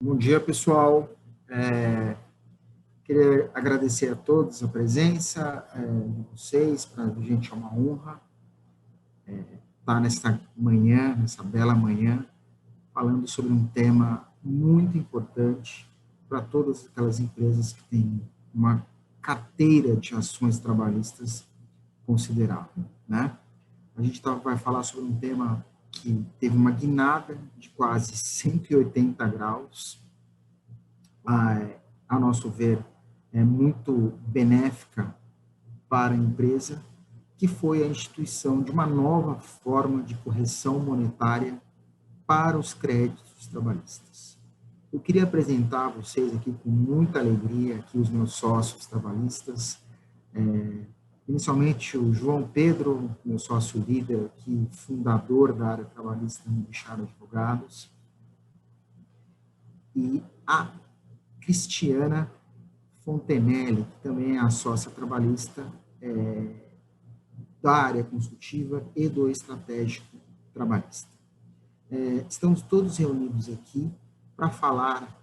Bom dia, pessoal. Queria agradecer a todos a presença de vocês. Para a gente é uma honra estar nessa manhã, nessa bela manhã, falando sobre um tema muito importante para todas aquelas empresas que têm uma carteira de ações trabalhistas considerável, né? A gente vai falar sobre um tema que teve uma guinada de quase 180 graus, a nosso ver, é muito benéfica para a empresa, que foi a instituição de uma nova forma de correção monetária para os créditos trabalhistas. Eu queria apresentar a vocês aqui com muita alegria aqui os meus sócios trabalhistas, inicialmente o João Pedro, meu sócio líder aqui, fundador da área trabalhista no Bichara Advogados, e a Cristiana Fontenelle, que também é a sócia trabalhista da área consultiva e do estratégico trabalhista. Estamos todos reunidos aqui para falar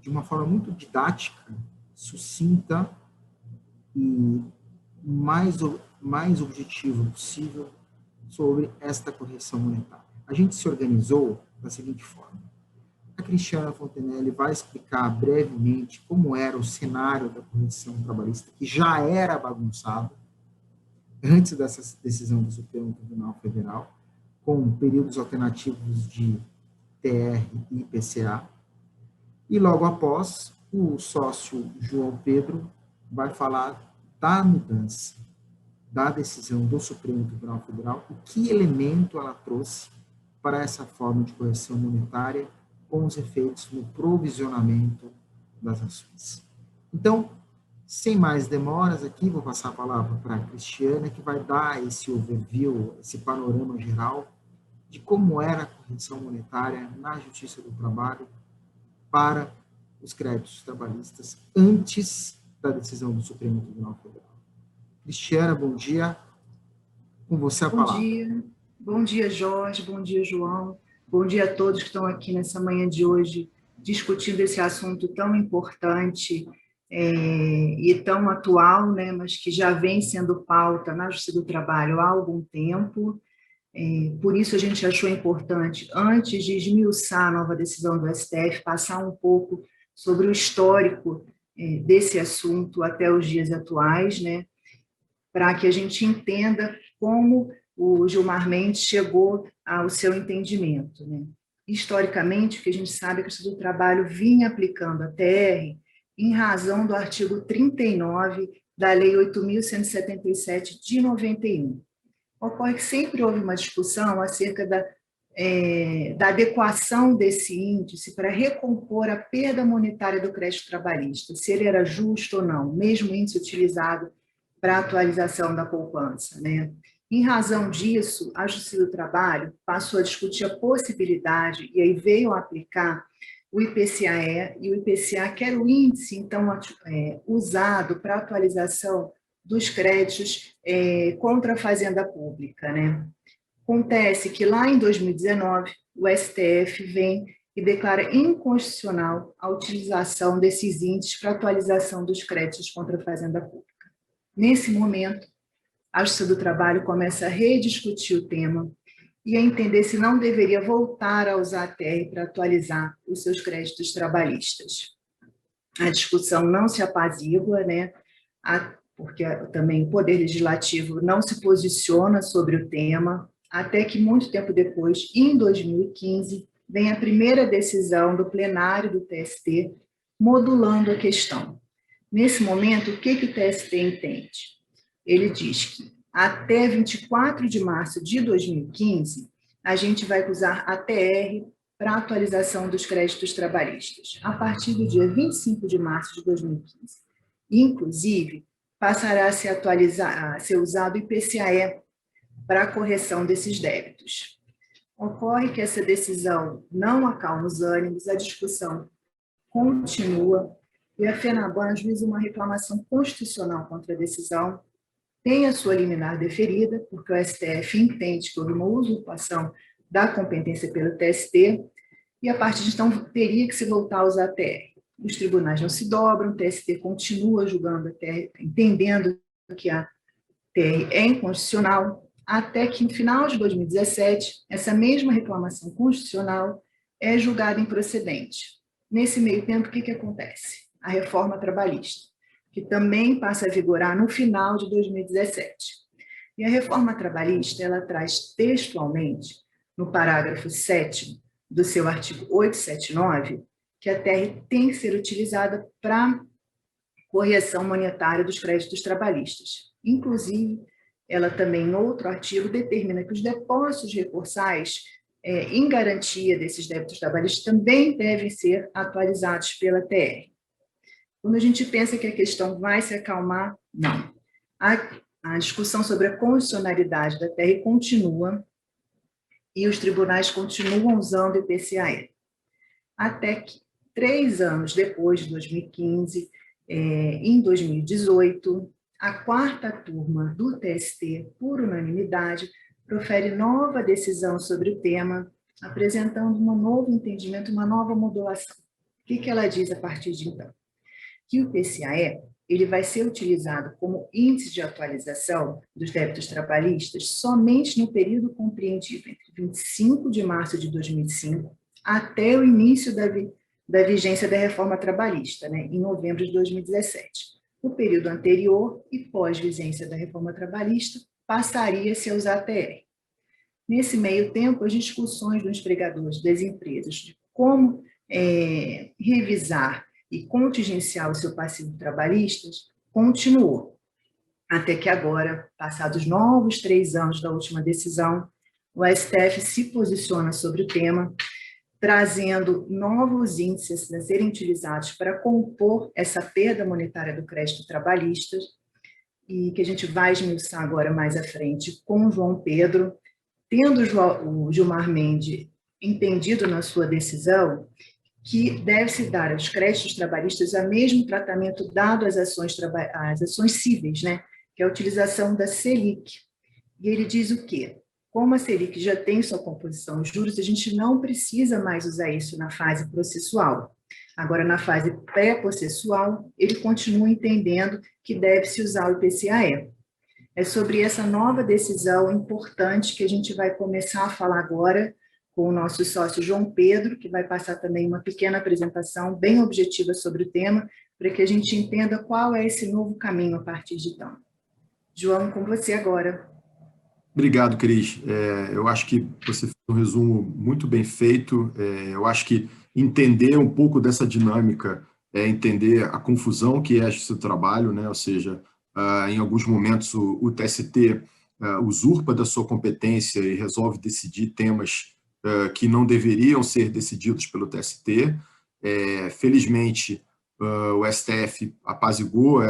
de uma forma muito didática, sucinta e mais objetiva possível sobre esta correção monetária. A gente se organizou da seguinte forma. A Cristiana Fontenelle vai explicar brevemente como era o cenário da correção trabalhista, que já era bagunçado antes dessa decisão do Supremo Tribunal Federal, com períodos alternativos de TR e IPCA. E logo após, o sócio João Pedro vai falar da mudança da decisão do Supremo Tribunal Federal, o que elemento ela trouxe para essa forma de correção monetária com os efeitos no provisionamento das ações. Então, sem mais demoras aqui, vou passar a palavra para a Cristiana, que vai dar esse overview, esse panorama geral de como era a correção monetária na Justiça do Trabalho para os créditos trabalhistas antes da decisão do Supremo Tribunal Federal. Cristiana, bom dia. Com você a palavra. Bom dia, Jorge, bom dia, João. Bom dia a todos que estão aqui nessa manhã de hoje discutindo esse assunto tão importante e tão atual, né, mas que já vem sendo pauta na Justiça do Trabalho há algum tempo. Por isso a gente achou importante, antes de esmiuçar a nova decisão do STF, passar um pouco sobre o histórico desse assunto até os dias atuais, né, para que a gente entenda como o Gilmar Mendes chegou ao seu entendimento, né? Historicamente, o que a gente sabe é que o Justiça do Trabalho vinha aplicando a TR em razão do artigo 39 da Lei 8.177 de 91. Ocorre que sempre houve uma discussão acerca da adequação desse índice para recompor a perda monetária do crédito trabalhista, se ele era justo ou não, mesmo índice utilizado para a atualização da poupança, né? Em razão disso, a Justiça do Trabalho passou a discutir a possibilidade, e aí veio a aplicar o IPCA-E e o IPCA, que era o índice, então, usado para a atualização dos créditos contra a fazenda pública, né? Acontece que lá em 2019, o STF vem e declara inconstitucional a utilização desses índices para atualização dos créditos contra a fazenda pública. Nesse momento, a Justiça do Trabalho começa a rediscutir o tema e a entender se não deveria voltar a usar a TR para atualizar os seus créditos trabalhistas. A discussão não se apazigua, né? Porque também o Poder Legislativo não se posiciona sobre o tema, até que muito tempo depois, em 2015, vem a primeira decisão do plenário do TST modulando a questão. Nesse momento, o que o TST entende? Ele diz que até 24 de março de 2015, a gente vai usar a TR para atualização dos créditos trabalhistas, a partir do dia 25 de março de 2015. Inclusive, passará a ser usado o IPCA-E para a correção desses débitos. Ocorre que essa decisão não acalma os ânimos, a discussão continua, e a FENABAN ajuiza uma reclamação constitucional contra a decisão, tem a sua liminar deferida, porque o STF entende que houve uma usurpação da competência pelo TST, e a partir de então teria que se voltar a usar a TR. Os tribunais não se dobram, o TST continua julgando a TR, entendendo que a TR é inconstitucional, até que no final de 2017, essa mesma reclamação constitucional é julgada improcedente. Nesse meio tempo, o que acontece? A reforma trabalhista, que também passa a vigorar no final de 2017. E a reforma trabalhista, ela traz textualmente, no parágrafo 7º do seu artigo 879, que a TR tem que ser utilizada para correção monetária dos créditos trabalhistas. Inclusive, ela também, em outro artigo, determina que os depósitos recursais em garantia desses débitos trabalhistas também devem ser atualizados pela TR. Quando a gente pensa que a questão vai se acalmar, não. A discussão sobre a constitucionalidade da TR continua e os tribunais continuam usando o IPCA-E. Até que, 3 anos depois de 2015, em 2018, a 4ª turma do TST, por unanimidade, profere nova decisão sobre o tema, apresentando um novo entendimento, uma nova modulação. O que ela diz a partir de então? Que o IPCA-E ele vai ser utilizado como índice de atualização dos débitos trabalhistas somente no período compreendido entre 25 de março de 2005 até o início da vigência da reforma trabalhista, né, em novembro de 2017. O período anterior e pós-vigência da reforma trabalhista passaria-se a usar a TR. Nesse meio tempo, as discussões dos empregadores das empresas de como revisar e contingenciar o seu passivo trabalhista continuou. Até que agora, passados novos 3 anos da última decisão, o STF se posiciona sobre o tema, trazendo novos índices a serem utilizados para compor essa perda monetária do crédito trabalhista, e que a gente vai esmiuçar agora mais à frente com o João Pedro, tendo o Gilmar Mendes entendido na sua decisão que deve-se dar aos créditos trabalhistas o mesmo tratamento dado às ações cíveis, né? Que é a utilização da Selic. E ele diz o quê? Como a Selic já tem sua composição em juros, a gente não precisa mais usar isso na fase processual. Agora, na fase pré-processual, ele continua entendendo que deve-se usar o IPCA-E. É sobre essa nova decisão importante que a gente vai começar a falar agora com o nosso sócio João Pedro, que vai passar também uma pequena apresentação bem objetiva sobre o tema, para que a gente entenda qual é esse novo caminho a partir de então. João, com você agora. Obrigado, Cris. Eu acho que você fez um resumo muito bem feito. Eu acho que entender um pouco dessa dinâmica é entender a confusão que é esse trabalho, né? Ou seja, em alguns momentos o TST usurpa da sua competência e resolve decidir temas que não deveriam ser decididos pelo TST. Felizmente, o STF apaziguou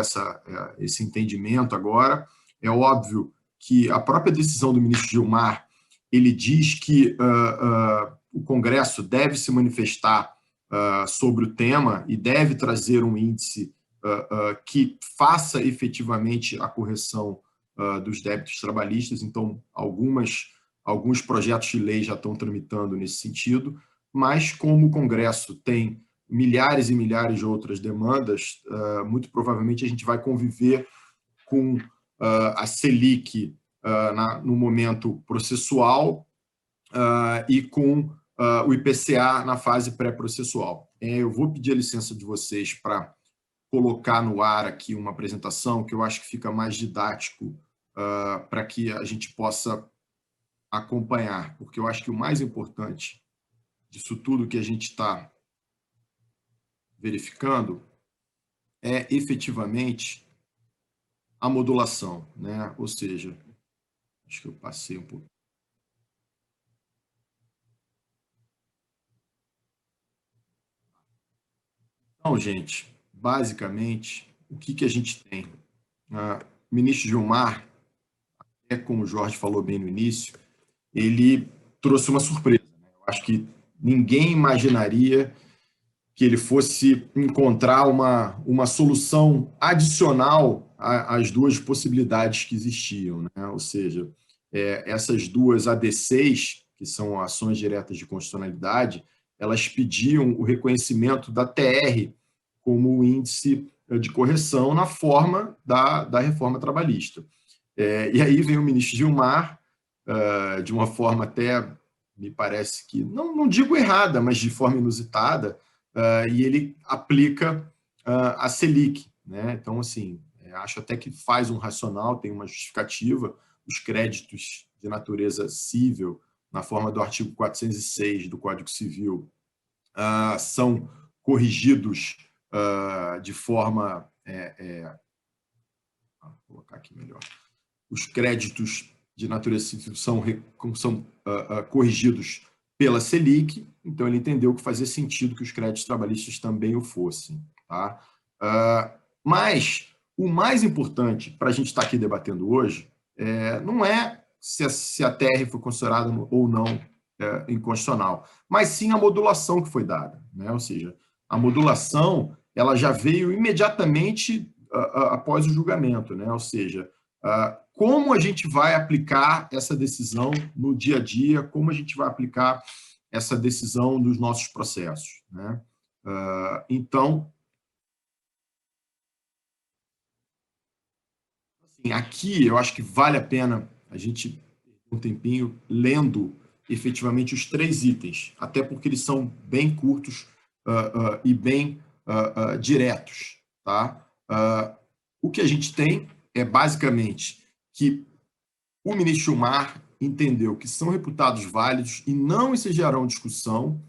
esse entendimento agora. É óbvio que a própria decisão do ministro Gilmar, ele diz que o Congresso deve se manifestar sobre o tema e deve trazer um índice que faça efetivamente a correção dos débitos trabalhistas. Então, alguns projetos de lei já estão tramitando nesse sentido, mas como o Congresso tem milhares e milhares de outras demandas, muito provavelmente a gente vai conviver com a Selic no momento processual e com o IPCA na fase pré-processual. Eu vou pedir a licença de vocês para colocar no ar aqui uma apresentação que eu acho que fica mais didático para que a gente possa acompanhar, porque eu acho que o mais importante disso tudo que a gente está verificando é efetivamente a modulação, né? Ou seja, acho que eu passei um pouco. Então, gente, basicamente, o que a gente tem? O ministro Gilmar, como o Jorge falou bem no início, ele trouxe uma surpresa. Eu acho que ninguém imaginaria que ele fosse encontrar uma solução adicional às 2 possibilidades que existiam, né? Ou seja, essas 2 ADCs, que são ações diretas de constitucionalidade, elas pediam o reconhecimento da TR como o índice de correção na forma da reforma trabalhista. E aí vem o ministro Gilmar, de uma forma até, me parece que, não digo errada, mas de forma inusitada, e ele aplica a Selic, né? Então, assim, acho até que faz um racional, tem uma justificativa. Os créditos de natureza cível, na forma do artigo 406 do Código Civil, são corrigidos de forma... vou colocar aqui melhor. Os créditos de natureza civil são corrigidos pela Selic, então ele entendeu que fazia sentido que os créditos trabalhistas também o fossem. Tá? Mas o mais importante para a gente estar aqui debatendo hoje não é se a TR foi considerada ou não inconstitucional, mas sim a modulação que foi dada, né? Ou seja, a modulação ela já veio imediatamente após o julgamento, né? Ou seja, como a gente vai aplicar essa decisão no dia a dia, como a gente vai aplicar essa decisão nos nossos processos, né? Então, assim, aqui eu acho que vale a pena a gente um tempinho lendo efetivamente os 3 itens, até porque eles são bem curtos e bem diretos, tá? O que a gente tem é basicamente que o ministro Gilmar entendeu que são reputados válidos e não ensejarão discussão,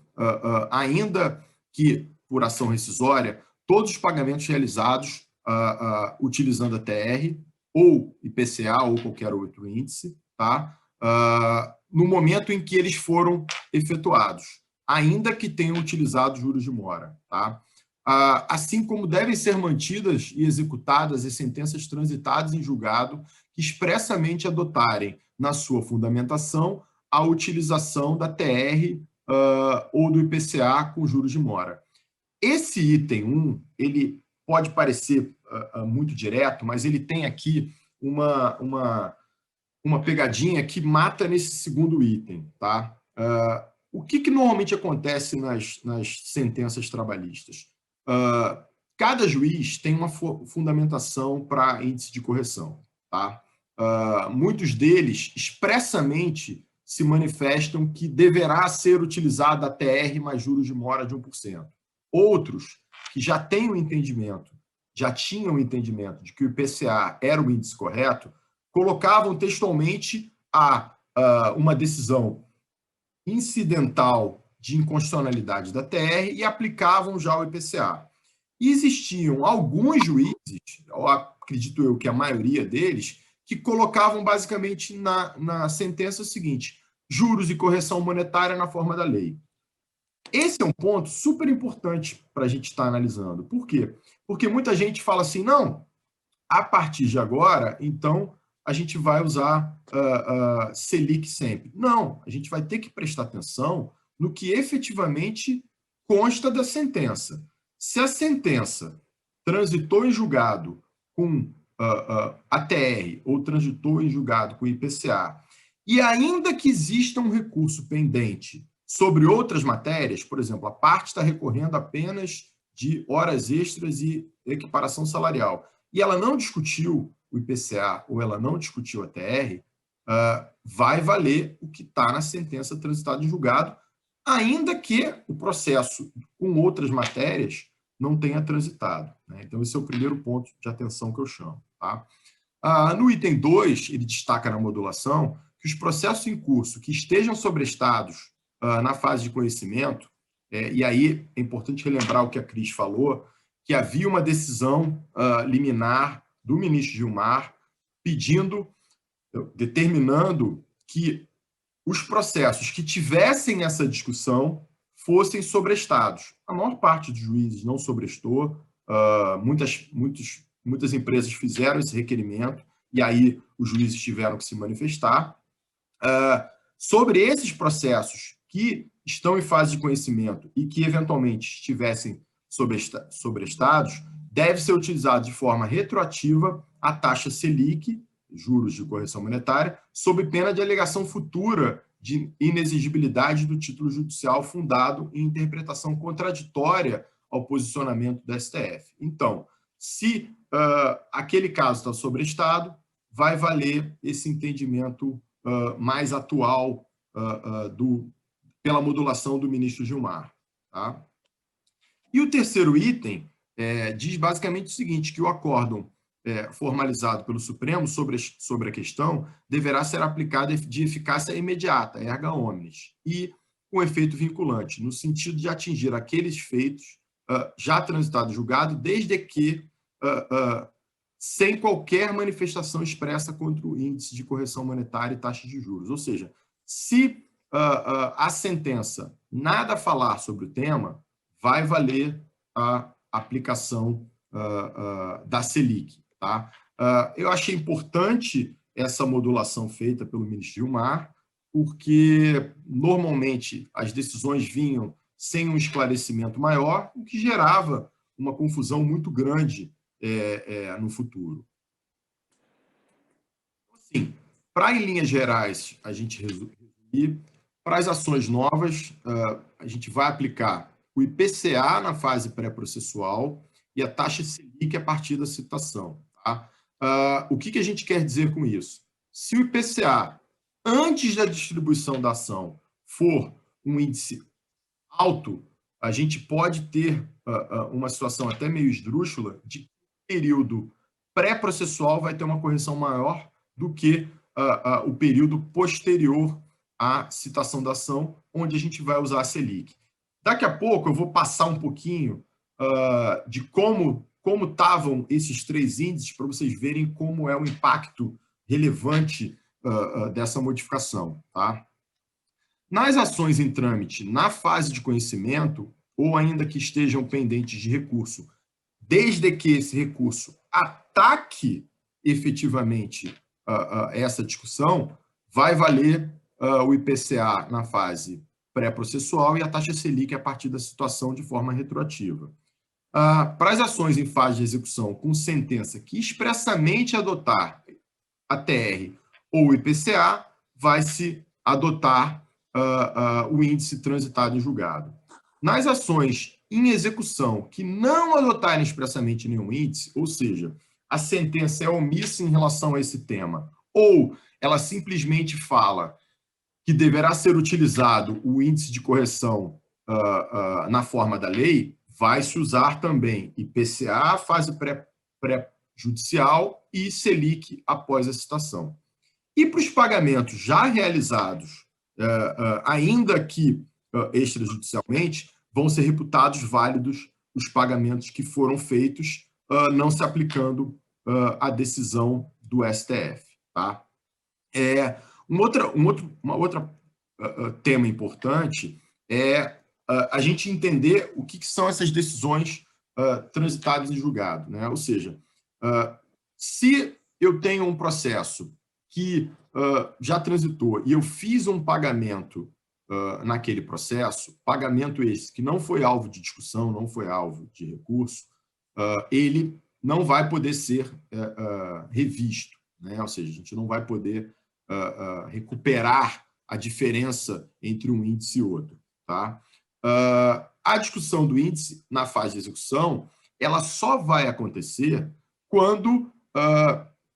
ainda que, por ação rescisória, todos os pagamentos realizados utilizando a TR ou IPCA ou qualquer outro índice, tá? No momento em que eles foram efetuados, ainda que tenham utilizado juros de mora, tá? Assim como devem ser mantidas e executadas as sentenças transitadas em julgado que expressamente adotarem na sua fundamentação a utilização da TR ou do IPCA com juros de mora. Esse item 1, ele pode parecer muito direto, mas ele tem aqui uma pegadinha que mata nesse segundo item, tá? O que normalmente acontece nas sentenças trabalhistas? Cada juiz tem uma fundamentação para índice de correção, tá? Muitos deles expressamente se manifestam que deverá ser utilizada a TR mais juros de mora de 1%. Outros, que já tinham o entendimento de que o IPCA era o índice correto, colocavam textualmente uma decisão incidental de inconstitucionalidade da TR e aplicavam já o IPCA. E existiam alguns juízes, acredito eu que a maioria deles, que colocavam basicamente na sentença o seguinte: juros e correção monetária na forma da lei. Esse é um ponto super importante para a gente estar analisando. Por quê? Porque muita gente fala assim, não, a partir de agora, então, a gente vai usar Selic sempre. Não, a gente vai ter que prestar atenção no que efetivamente consta da sentença. Se a sentença transitou em julgado com ATR ou transitou em julgado com IPCA, e ainda que exista um recurso pendente sobre outras matérias, por exemplo, a parte está recorrendo apenas de horas extras e equiparação salarial, e ela não discutiu o IPCA ou ela não discutiu a TR, vai valer o que está na sentença transitada em julgado, ainda que o processo com outras matérias não tenha transitado, né? Então, esse é o primeiro ponto de atenção que eu chamo. Tá? No item 2, ele destaca na modulação que os processos em curso que estejam sobrestados na fase de conhecimento, e aí é importante relembrar o que a Cris falou, que havia uma decisão liminar do ministro Gilmar determinando que os processos que tivessem essa discussão fossem sobrestados. A maior parte dos juízes não sobrestou, muitas empresas fizeram esse requerimento, e aí os juízes tiveram que se manifestar. Sobre esses processos que estão em fase de conhecimento e que eventualmente estivessem sobrestados, deve ser utilizado de forma retroativa a taxa Selic, juros de correção monetária, sob pena de alegação futura de inexigibilidade do título judicial fundado em interpretação contraditória ao posicionamento do STF. Então, se aquele caso está sobrestado, vai valer esse entendimento mais atual pela modulação do ministro Gilmar. Tá? E o terceiro item diz basicamente o seguinte, que o acórdão formalizado pelo Supremo sobre a questão deverá ser aplicado de eficácia imediata, erga omnes, e com efeito vinculante, no sentido de atingir aqueles feitos já transitados em julgado, desde que sem qualquer manifestação expressa contra o índice de correção monetária e taxa de juros. Ou seja, se a sentença nada falar sobre o tema, vai valer a aplicação da Selic. Tá? Eu achei importante essa modulação feita pelo ministro Gilmar, porque normalmente as decisões vinham sem um esclarecimento maior, o que gerava uma confusão muito grande no futuro. Assim, para, em linhas gerais, a gente resumir, para as ações novas, a gente vai aplicar o IPCA na fase pré-processual e a taxa Selic a partir da citação. Tá? O que a gente quer dizer com isso? Se o IPCA, antes da distribuição da ação, for um índice alto, a gente pode ter uma situação até meio esdrúxula de que o período pré-processual vai ter uma correção maior do que o período posterior à citação da ação, onde a gente vai usar a Selic. Daqui a pouco eu vou passar um pouquinho de como estavam esses três índices para vocês verem como é o impacto relevante dessa modificação. Tá? Nas ações em trâmite, na fase de conhecimento, ou ainda que estejam pendentes de recurso, desde que esse recurso ataque efetivamente essa discussão, vai valer o IPCA na fase pré-processual e a taxa Selic a partir da situação de forma retroativa. Para as ações em fase de execução com sentença que expressamente adotar a TR ou o IPCA, vai-se adotar o índice transitado em julgado. Nas ações em execução que não adotarem expressamente nenhum índice, ou seja, a sentença é omissa em relação a esse tema, ou ela simplesmente fala que deverá ser utilizado o índice de correção na forma da lei, vai-se usar também IPCA, fase pré-judicial, e Selic após a citação. E para os pagamentos já realizados, ainda que extrajudicialmente, vão ser reputados válidos os pagamentos que foram feitos, não se aplicando a decisão do STF. Tá? Um outro tema importante é a gente entender o que são essas decisões transitadas em julgado. Né? Ou seja, se eu tenho um processo que já transitou e eu fiz um pagamento naquele processo, pagamento esse que não foi alvo de discussão, não foi alvo de recurso, ele não vai poder ser revisto. Né? Ou seja, a gente não vai poder recuperar a diferença entre um índice e outro. Tá? A discussão do índice na fase de execução, ela só vai acontecer quando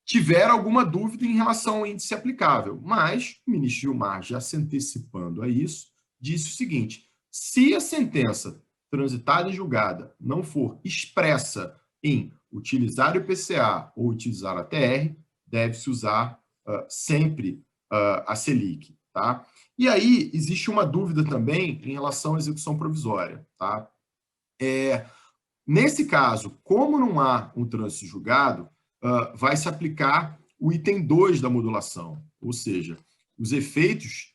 tiver alguma dúvida em relação ao índice aplicável. Mas o ministro Gilmar, já se antecipando a isso, disse o seguinte: se a sentença transitada e julgada não for expressa em utilizar o IPCA ou utilizar a TR, deve-se usar sempre a Selic. Tá? E aí existe uma dúvida também em relação à execução provisória. Tá? Nesse caso, como não há um trânsito julgado, vai se aplicar o item 2 da modulação, ou seja, os efeitos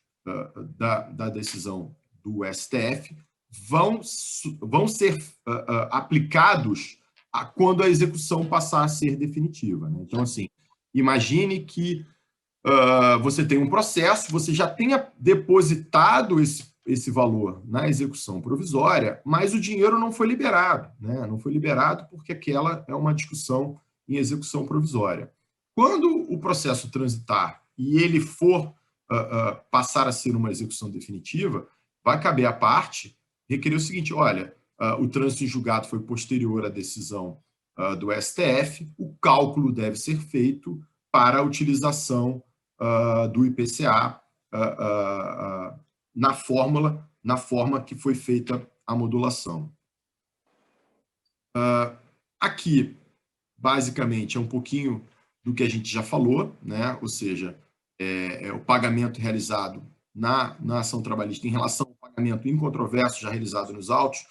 da decisão do STF vão ser aplicados quando a execução passar a ser definitiva. Né? Então, assim, imagine que você tem um processo, você já tenha depositado esse valor na execução provisória, mas o dinheiro não foi liberado. Né? Não foi liberado porque aquela é uma discussão em execução provisória. Quando o processo transitar e ele for passar a ser uma execução definitiva, vai caber à parte requerer o seguinte: olha, o trânsito em julgado foi posterior à decisão do STF, o cálculo deve ser feito para a utilização do IPCA na forma que foi feita a modulação. Aqui, basicamente, é um pouquinho do que a gente já falou, né? Ou seja, o pagamento realizado na ação trabalhista em relação ao pagamento incontroverso já realizado nos autos,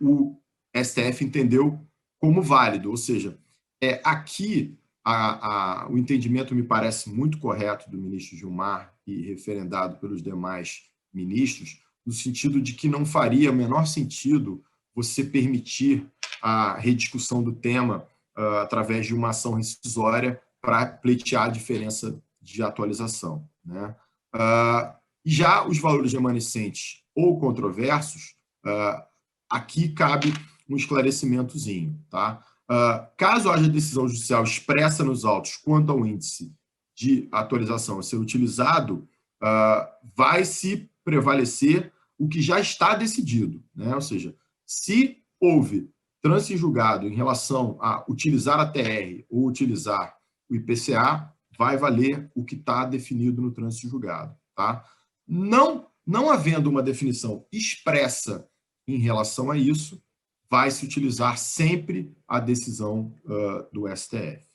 o STF entendeu como válido, ou seja, aqui o entendimento me parece muito correto do ministro Gilmar e referendado pelos demais ministros, no sentido de que não faria o menor sentido você permitir a rediscussão do tema através de uma ação rescisória para pleitear a diferença de atualização, né? Já os valores remanescentes ou controversos, aqui cabe um esclarecimentozinho, tá? Caso haja decisão judicial expressa nos autos quanto ao índice de atualização a ser utilizado, vai se prevalecer o que já está decidido, né? Ou seja, se houve trânsito em julgado em relação a utilizar a TR ou utilizar o IPCA, vai valer o que está definido no trânsito em julgado, tá? Não havendo uma definição expressa em relação a isso, vai se utilizar sempre a decisão do STF.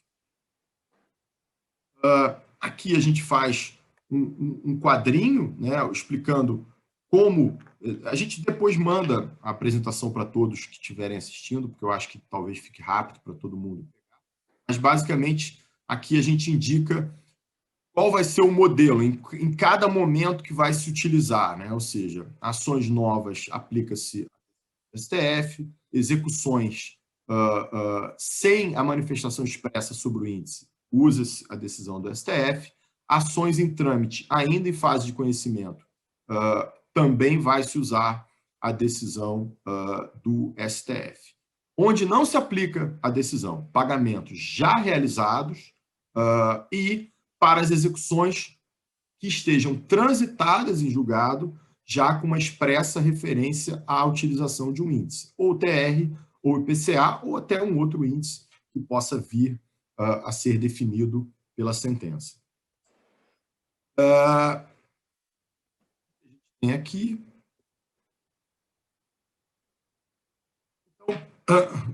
Aqui a gente faz um quadrinho, né, explicando como... A gente depois manda a apresentação para todos que estiverem assistindo, porque eu acho que talvez fique rápido para todo mundo. Mas, basicamente, aqui a gente indica qual vai ser o modelo em cada momento que vai se utilizar, né? Ou seja, ações novas aplica-se ao STF, execuções sem a manifestação expressa sobre o índice, usa-se a decisão do STF, ações em trâmite ainda em fase de conhecimento, também vai se usar a decisão do STF. Onde não se aplica a decisão, pagamentos já realizados e para as execuções que estejam transitadas em julgado, já com uma expressa referência à utilização de um índice, ou TR, ou IPCA, ou até um outro índice que possa vir a ser definido pela sentença. Tem aqui. Então,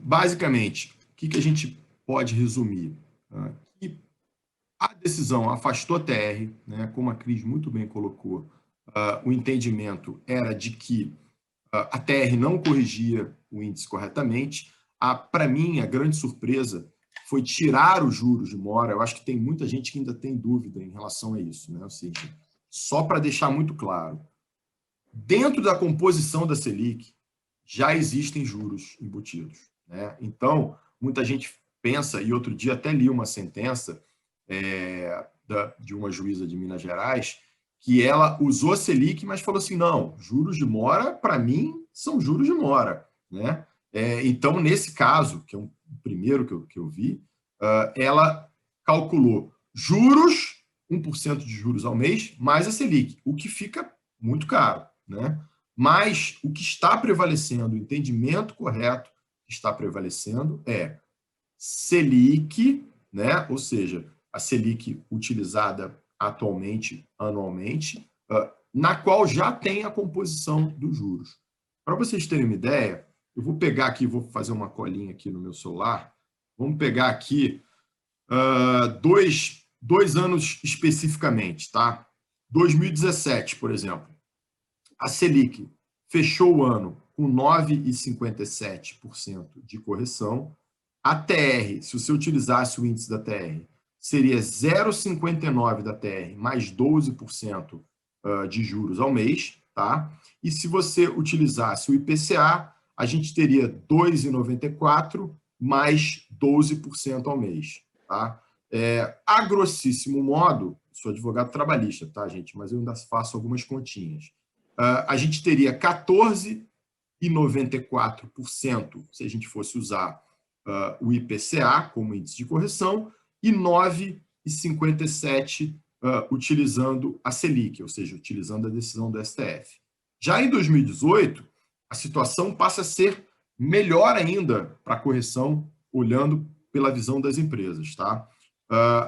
basicamente, o que a gente pode resumir? Que a decisão afastou a TR, né, como a Cris muito bem colocou, o entendimento era de que a TR não corrigia o índice corretamente. Para mim, a grande surpresa foi tirar os juros de mora. Eu acho que tem muita gente que ainda tem dúvida em relação a isso, né? Ou seja, só para deixar muito claro, dentro da composição da Selic, já existem juros embutidos, né? Então, muita gente pensa, e outro dia até li uma sentença de uma juíza de Minas Gerais, que ela usou a Selic, mas falou assim, não, juros de mora, para mim, são juros de mora, né? Então, nesse caso, que é o primeiro que eu vi, ela calculou juros, 1% de juros ao mês, mais a Selic, o que fica muito caro, né? Mas o que está prevalecendo, o entendimento correto que está prevalecendo é Selic, né? Ou seja, a Selic utilizada atualmente, anualmente, na qual já tem a composição dos juros. Para vocês terem uma ideia, eu vou pegar aqui, vou fazer uma colinha aqui no meu celular, vamos pegar aqui dois anos especificamente, tá? 2017, por exemplo, a Selic fechou o ano com 9,57% de correção, a TR, se você utilizasse o índice da TR, seria 0,59 da TR mais 12% de juros ao mês, tá? E se você utilizasse o IPCA, a gente teria 2,94 mais 12% ao mês, tá? A grossíssimo modo, sou advogado trabalhista, tá, gente? Mas eu ainda faço algumas continhas. A gente teria 14,94% se a gente fosse usar o IPCA como índice de correção, e 9,57% utilizando a Selic, ou seja, utilizando a decisão do STF. Já em 2018, a situação passa a ser melhor ainda para a correção, olhando pela visão das empresas. Tá?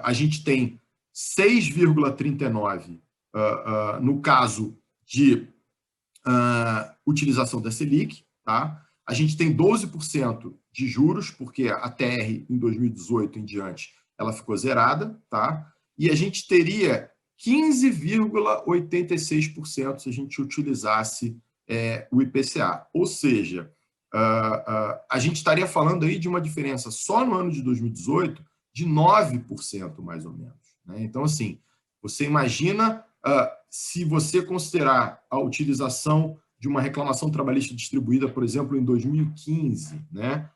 A gente tem 6,39 no caso de utilização da Selic. Tá? A gente tem 12% de juros, porque a TR em 2018 em diante ela ficou zerada, tá? E a gente teria 15,86% se a gente utilizasse o IPCA. Ou seja, a gente estaria falando aí de uma diferença só no ano de 2018 de 9%, mais ou menos. Né? Então, assim, você imagina se você considerar a utilização de uma reclamação trabalhista distribuída, por exemplo, em 2015, né?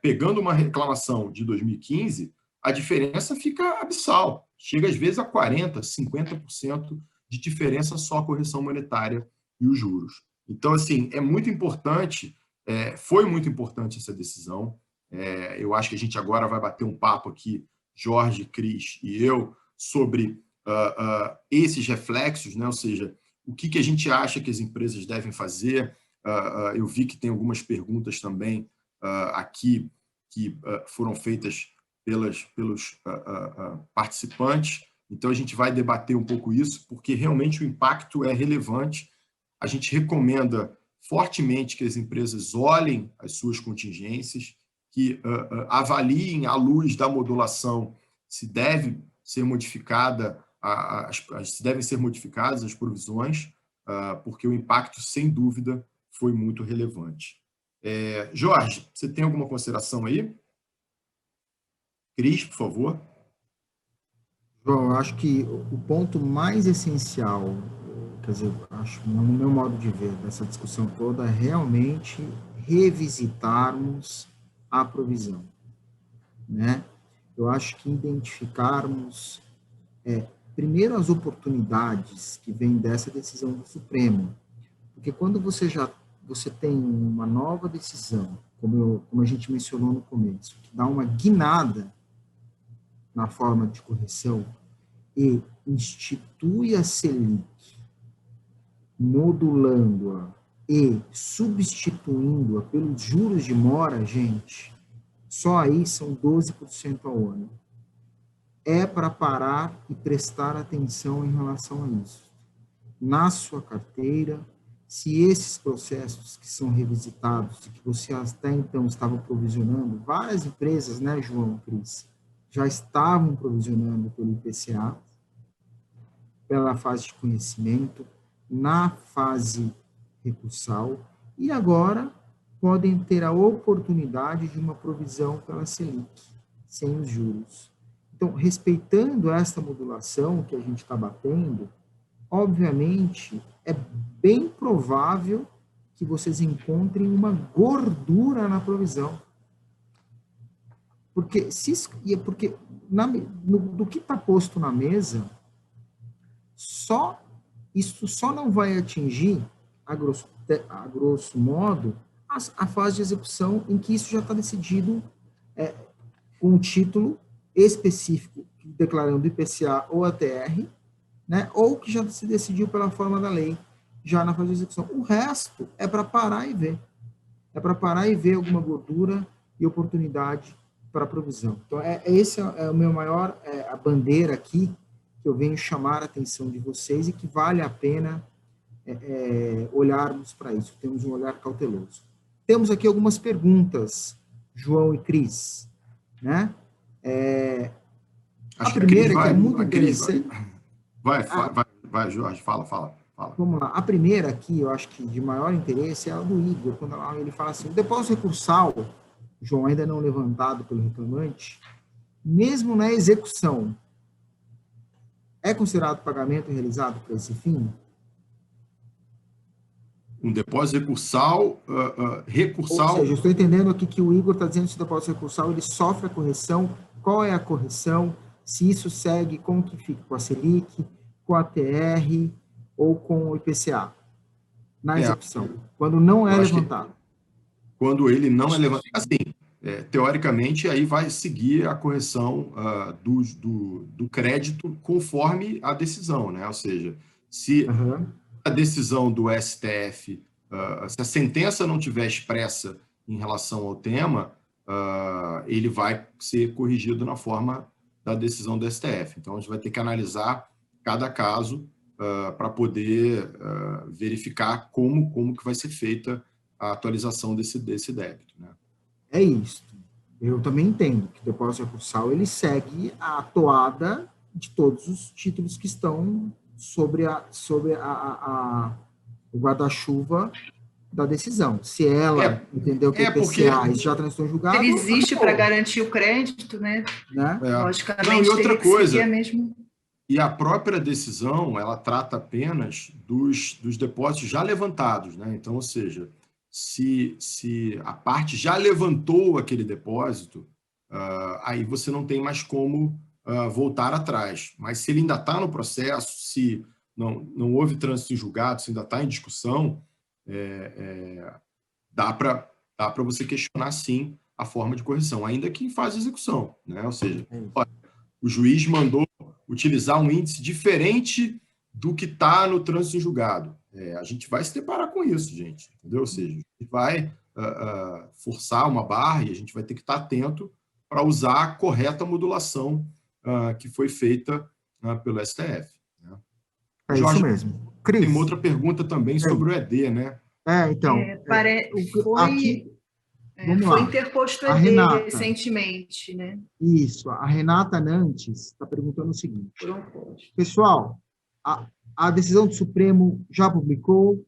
Pegando uma reclamação de 2015, a diferença fica abissal, chega às vezes a 40%, 50% de diferença só a correção monetária e os juros. Então, assim, é muito importante, foi muito importante essa decisão. Eu acho que a gente agora vai bater um papo aqui, Jorge, Cris e eu, sobre esses reflexos, né? Ou seja, o que a gente acha que as empresas devem fazer. Eu vi que tem algumas perguntas também aqui que foram feitas pelos participantes. Então, a gente vai debater um pouco isso, porque realmente o impacto é relevante. A gente recomenda fortemente que as empresas olhem as suas contingências, que avaliem à luz da modulação se deve ser modificada, se devem ser modificadas as provisões, porque o impacto, sem dúvida, foi muito relevante. Jorge, você tem alguma consideração aí? Cris, por favor. João, eu acho que o ponto mais essencial, quer dizer, acho, no meu modo de ver, dessa discussão toda, é realmente revisitarmos a provisão, né? Eu acho que identificarmos, primeiro, as oportunidades que vêm dessa decisão do Supremo, porque quando você tem uma nova decisão, como a gente mencionou no começo, que dá uma guinada na forma de correção e institui a Selic, modulando-a e substituindo-a pelos juros de mora, gente, só aí são 12% ao ano. É para parar e prestar atenção em relação a isso. Na sua carteira, se esses processos que são revisitados e que você até então estava provisionando, várias empresas, né, João, Cris, já estavam provisionando pelo IPCA, pela fase de conhecimento, na fase recursal, e agora podem ter a oportunidade de uma provisão pela Selic, sem os juros. Então, respeitando esta modulação que a gente está batendo, obviamente, é bem provável que vocês encontrem uma gordura na provisão. Porque, do que está posto na mesa, isso só não vai atingir, a grosso modo, a fase de execução em que isso já está decidido com um título específico, declarando IPCA ou ATR, né, ou que já se decidiu pela forma da lei, já na fase de execução. O resto é para parar e ver. É para parar e ver alguma gordura e oportunidade para provisão. Então, esse é o meu maior, a bandeira aqui, que eu venho chamar a atenção de vocês e que vale a pena olharmos para isso. Temos um olhar cauteloso. Temos aqui algumas perguntas, João e Cris, né? A primeira, que é muito interessante... Vai, Jorge, fala. Vamos lá. A primeira aqui, eu acho que de maior interesse, é a do Igor, quando ele fala assim: o depósito recursal, João, ainda não levantado pelo reclamante, mesmo na execução, é considerado pagamento realizado para esse fim? Um depósito recursal... Ou seja, eu estou entendendo aqui que o Igor está dizendo que o depósito recursal ele sofre a correção. Qual é a correção? Se isso segue, como que fica? Com a Selic, com a TR ou com o IPCA? Na execução, quando não é levantado. Quando ele não é levantado. Assim, teoricamente, aí vai seguir a correção do crédito conforme a decisão, né? Ou seja, se a decisão do STF, se a sentença não tiver expressa em relação ao tema, ele vai ser corrigido na forma da decisão do STF. Então, a gente vai ter que analisar cada caso para poder verificar como que vai ser feita a atualização desse débito, né? É isso. Eu também entendo que o depósito recursal ele segue a toada de todos os títulos que estão sobre o guarda-chuva da decisão. Se ela entendeu que IPCA já transitou em julgado... Ele existe para garantir o crédito, né? Logicamente, não, e outra coisa, e a própria decisão, ela trata apenas dos depósitos já levantados, né? Então, ou seja, se a parte já levantou aquele depósito, aí você não tem mais como voltar atrás. Mas se ele ainda está no processo, se não houve trânsito em julgado, se ainda está em discussão, dá para você questionar, sim, a forma de correção, ainda que em fase de execução, né? Ou seja, o juiz mandou utilizar um índice diferente do que está no trânsito em julgado. A gente vai se deparar com isso, gente, entendeu? Ou seja, a gente vai forçar uma barra e a gente vai ter que estar atento para usar a correta modulação que foi feita pelo STF. Né? Jorge, isso mesmo. Cris, tem uma outra pergunta também sobre o ED, né? Então, foi interposto ED Renata, recentemente, né? Isso, a Renata Nantes está perguntando o seguinte. Pessoal, a decisão do Supremo já publicou,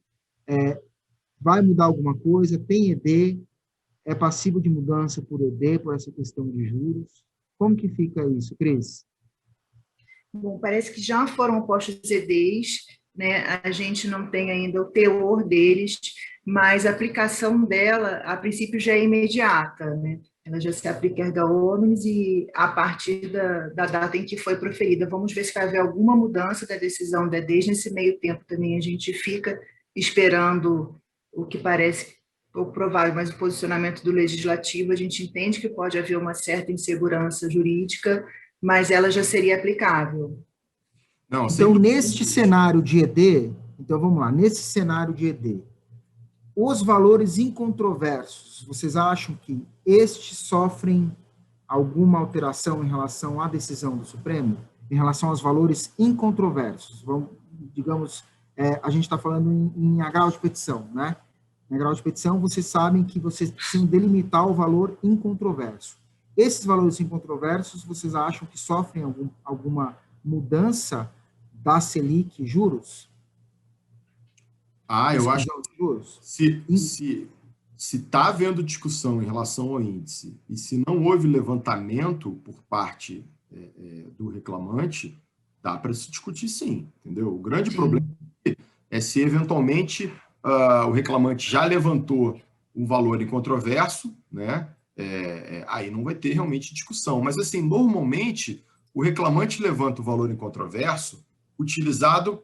vai mudar alguma coisa, tem ED, é passível de mudança por ED, por essa questão de juros. Como que fica isso, Cris? Bom, parece que já foram postos EDs, né? A gente não tem ainda o teor deles, mas a aplicação dela, a princípio, já é imediata, né? Ela já se aplica erga omnes e a partir da data em que foi proferida. Vamos ver se vai haver alguma mudança da decisão da EDs. Nesse meio tempo também a gente fica esperando o que parece pouco provável, mas o posicionamento do Legislativo, a gente entende que pode haver uma certa insegurança jurídica, mas ela já seria aplicável. Então, neste cenário de ED, então vamos lá, nesse cenário de ED, os valores incontroversos, vocês acham que estes sofrem alguma alteração em relação à decisão do Supremo? Em relação aos valores incontroversos? Vamos, digamos, a gente está falando em agravo de petição, né? Em agravo de petição, vocês sabem que vocês precisam delimitar o valor incontroverso. Esses valores incontroversos, vocês acham que sofrem alguma mudança da Selic juros? Eu acho que se está havendo discussão em relação ao índice e se não houve levantamento por parte do reclamante, dá para se discutir sim, entendeu? O grande problema é se eventualmente o reclamante já levantou um valor incontroverso, né? Aí não vai ter realmente discussão. Mas, assim, normalmente, o reclamante levanta o valor incontroverso utilizando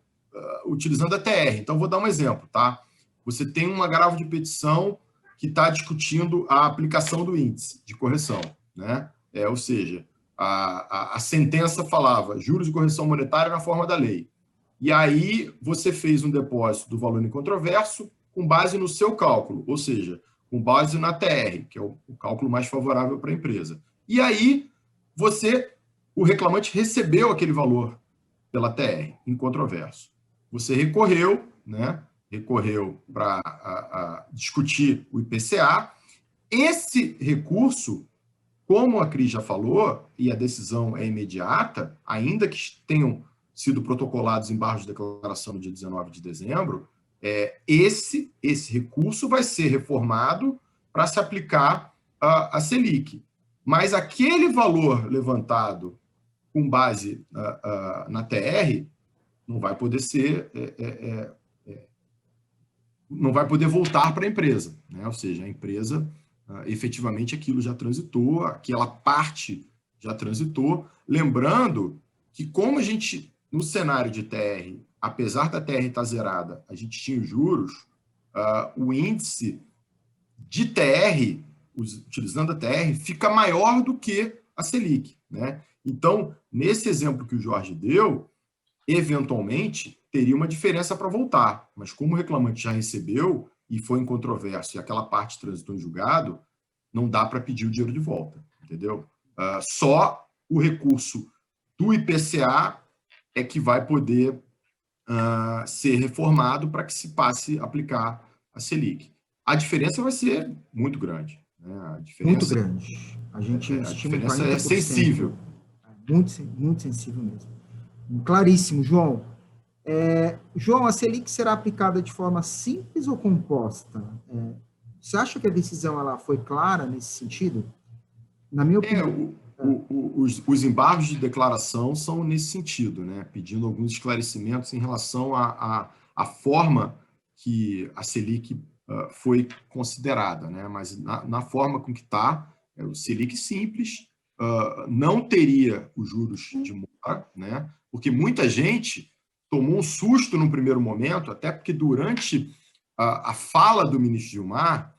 a TR. Então, vou dar um exemplo, tá? Você tem um agravo de petição que está discutindo a aplicação do índice de correção, né? Ou seja, a sentença falava juros de correção monetária na forma da lei. E aí você fez um depósito do valor incontroverso com base no seu cálculo, ou seja, com base na TR, que é o cálculo mais favorável para a empresa. E aí o reclamante recebeu aquele valor pela TR, incontroverso. Você recorreu, né? Recorreu para discutir o IPCA. Esse recurso, como a Cris já falou, e a decisão é imediata, ainda que tenham sido protocolados embargos de declaração no dia 19 de dezembro, esse recurso vai ser reformado para se aplicar a Selic. Mas aquele valor levantado com base na TR não vai poder ser... não vai poder voltar para a empresa, né? Ou seja, a empresa, efetivamente, aquilo já transitou, aquela parte já transitou. Lembrando que, como a gente, no cenário de TR, apesar da TR estar zerada, a gente tinha os juros, o índice de TR utilizando a TR, fica maior do que a Selic, né? Então, nesse exemplo que o Jorge deu, eventualmente teria uma diferença para voltar, mas como o reclamante já recebeu e foi em controvérsia e aquela parte transitou em julgado, não dá para pedir o dinheiro de volta, entendeu? Só o recurso do IPCA é que vai poder ser reformado para que se passe a aplicar a Selic. A diferença vai ser muito grande, né? Muito grande. A gente estima em 40%. É sensível. Muito sensível mesmo. Claríssimo, João. João, a Selic será aplicada de forma simples ou composta? Você acha que a decisão ela foi clara nesse sentido? Na minha opinião... Os embargos de declaração são nesse sentido, né? Pedindo alguns esclarecimentos em relação à forma que a Selic foi considerada, né? Mas na forma com que está, o Selic simples não teria os juros de mora, né? Porque muita gente tomou um susto no primeiro momento, até porque durante a fala do ministro Gilmar,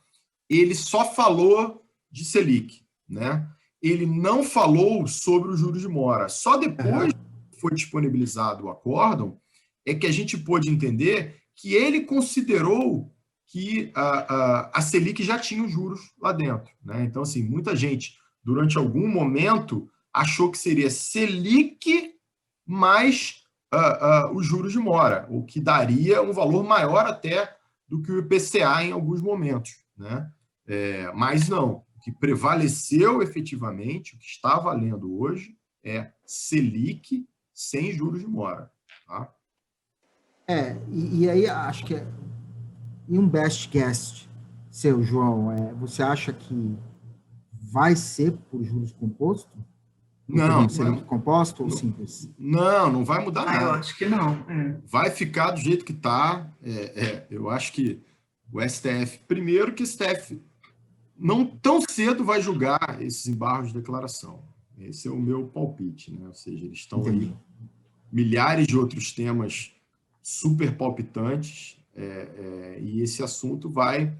ele só falou de Selic, né? Ele não falou sobre os juros de mora. Só depois que foi disponibilizado o acórdão é que a gente pôde entender que ele considerou que a Selic já tinha os juros lá dentro, né? Então, assim, muita gente, durante algum momento, achou que seria Selic mais os juros de mora, o que daria um valor maior até do que o IPCA em alguns momentos, né? Mas não. O que prevaleceu efetivamente, o que está valendo hoje, é Selic sem juros de mora. Tá? E aí acho que e um best guess seu, João, você acha que vai ser por juros composto? Não. Selic composto ou simples? Não vai mudar nada. Eu acho que não. Vai ficar do jeito que está. Eu acho que o STF, primeiro que o STF não tão cedo vai julgar esses embargos de declaração. Esse é o meu palpite, né? Ou seja, eles estão aí milhares de outros temas super palpitantes e esse assunto vai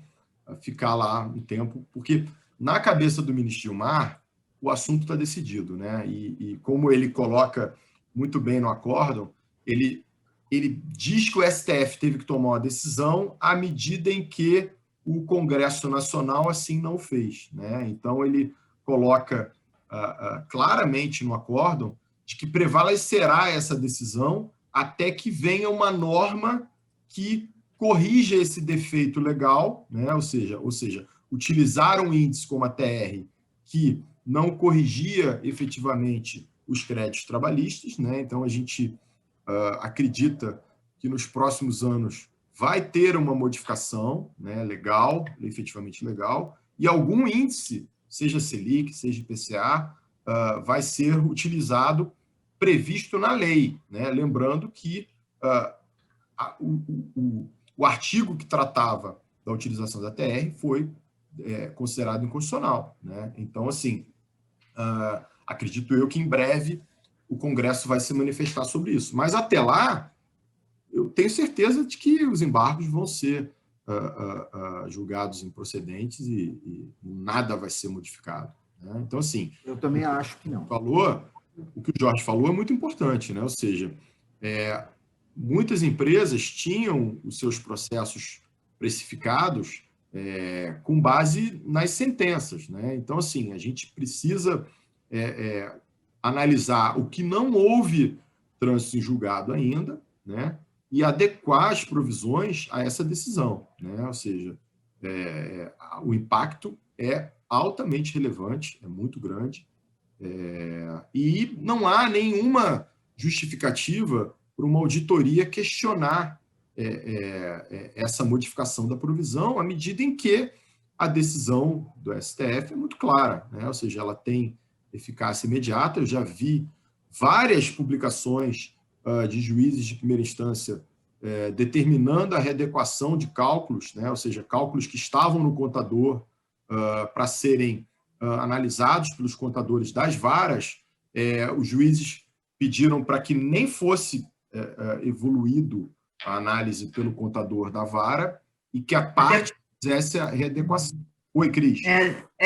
ficar lá um tempo, porque na cabeça do ministro Gilmar o assunto está decidido, né? E como ele coloca muito bem no acórdão, ele diz que o STF teve que tomar uma decisão à medida em que o Congresso Nacional assim não fez, né? Então ele coloca claramente no acórdão de que prevalecerá essa decisão até que venha uma norma que corrija esse defeito legal, né? Ou seja, utilizar um índice como a TR que não corrigia efetivamente os créditos trabalhistas, né? Então a gente acredita que nos próximos anos vai ter uma modificação, né, legal, efetivamente legal, e algum índice, seja Selic, seja IPCA, vai ser utilizado, previsto na lei, né? Lembrando que o artigo que tratava da utilização da TR foi considerado inconstitucional, né? Então, assim, acredito eu que em breve o Congresso vai se manifestar sobre isso. Mas até lá, eu tenho certeza de que os embargos vão ser julgados improcedentes e nada vai ser modificado, né? Então, assim... Eu também acho que não. O que o Jorge falou é muito importante, né? Ou seja, muitas empresas tinham os seus processos precificados com base nas sentenças, né? Então, assim, a gente precisa analisar o que não houve trânsito em julgado ainda, né? E adequar as provisões a essa decisão, né? Ou seja, o impacto é altamente relevante, é muito grande, e não há nenhuma justificativa para uma auditoria questionar essa modificação da provisão, à medida em que a decisão do STF é muito clara, né? Ou seja, ela tem eficácia imediata. Eu já vi várias publicações de juízes de primeira instância determinando a readequação de cálculos, né? Ou seja, cálculos que estavam no contador para serem analisados pelos contadores das varas. Os juízes pediram para que nem fosse evoluído a análise pelo contador da vara e que a parte fizesse a readequação. Oi, Cris.